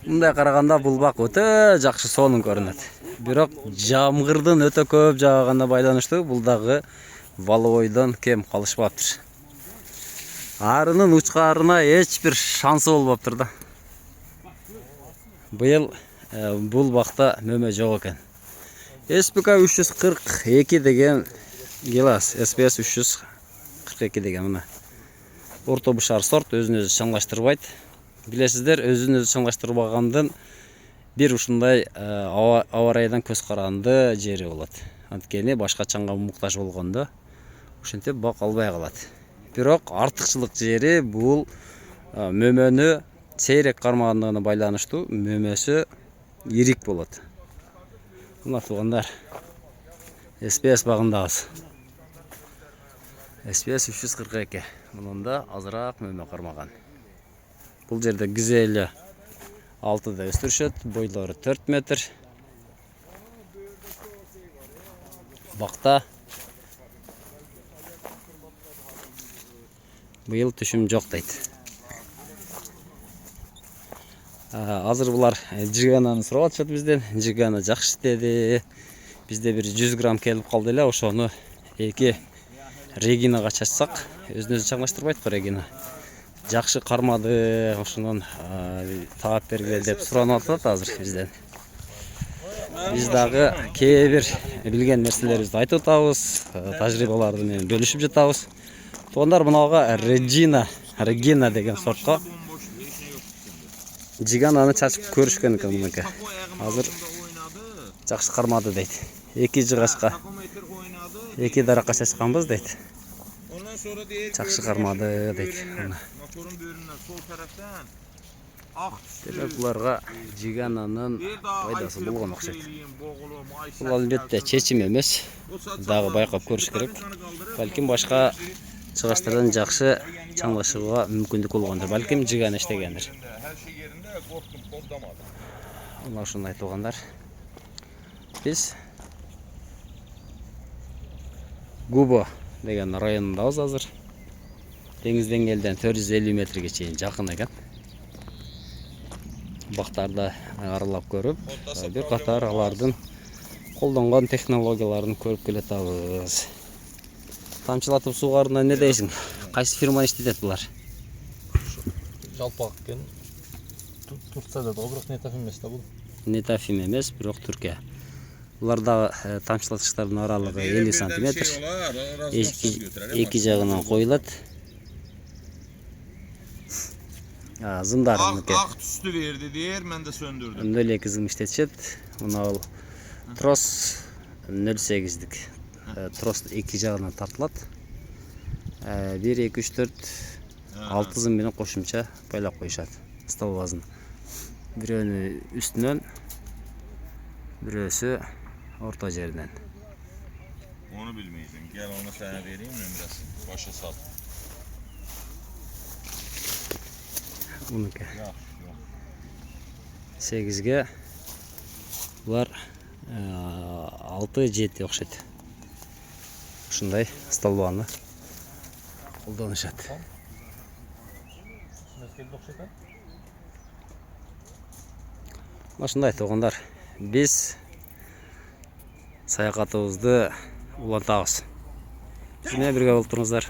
Мындай караганда бул бак өтө жакшы сонун көрүнөт. Бирок жамгырдын өтө көп жаагана байланыштуу бул дагы валовойдон кем калышпаптыр. Арынын учкаарына эч бир шансы болбоптур да. Быйыл бул бакта мөмө жок экен. SPK 342 деген гелас, SPS 342 деген мына. Орто бышар сорт өзүн өзү чаңлаштырбайт. Билесиздер, өзүн өзү чаңлаштырбагандын бир ушундай аба ырайдан көз каранды жери болот. Анткени башка чаңга муктаж болгондо ошентип бак албай калат. Бирок артыкчылык жери бул мөмөнү сейрек кармагандыгына байланыштуу мөмөсү ирик болот. Мына туугандар, SPS багындабыз. SPS 342. Мында азыраак мөмө кармаган. Бул жерде гизели 6да өстүрүшөт, бойлору 4 метр. Бакта быйыл түшүм жок дейт. Азыр булар жигананы сурап атышат бизден. Жигана жакшы деди. Бизде бир 100 грамм келип калды эле, ошону эки Регинага чачсак, өзүн өзү чаңлаштырбайт го Регина. Жакшы кармады, ошонун таап бергиле деп суранып атат азыр бизден. Биз дагы кээ бир билген нерселерибизди айтып атабыз, тажрыйбаларды менен бөлүшүп жатабыз. Туугандар, мынага Регина деген сортко жигананы чачып көрүшкөн экен мынакей. Азыр жакшы кармады дейт. Эки жыгачка, эки даракка чачканбыз дейт. Жакшы кармады дейт. Демек буларга жигананын пайдасы болгон окшойт. Бул албетте чечим эмес, дагы байкап көрүш керек. Балким башка чыгачтардан жакшы чаңлашууга мүмкүндүк болгондур. Балким жигана иштегендир. Мына ушуну айтылгандар. Биз Губо деген районундабыз азыр. Деңиз деңгээлден 450 метрге чейин жакын экен. Бактарды аралап көрүп, бир катар алардын колдонгон технологияларын көрүп келатабыз. Тамчылатып суугарына не дейсиң? Кайсы фирма иштетет булар? Жалпак экен. Турцияда да бирок Нетафим эмес да бул. Нетафим эмес, бирок Түркия. Буларда тамчылатыштардын аралыгы 50 см. Эки жагынан коюлат. Зымдар мынакей. Ак түстү берди дер, мен де сөндүрдүм. 0,2 зым иштетишет. Мына бул трос 0,8дик. Трос эки жагынан тартылат. 1, 2, 3, 4, 6 зым менен кошумча байлап коюшат. Столбазын. Бирөөнү үстүнөн, бирөөсү орто жеринен. Onu bilmeyeceğim. Gel onu sana vereyim nömrəsini. Başa sal. Bununki. Yox. 8'ge булар 6-7 окшойт. Ушундай столбаны колдонушат. Ушундай туугандар, биз саякатыбызды улантабыз. Биз менен бирге болуп туруңуздар.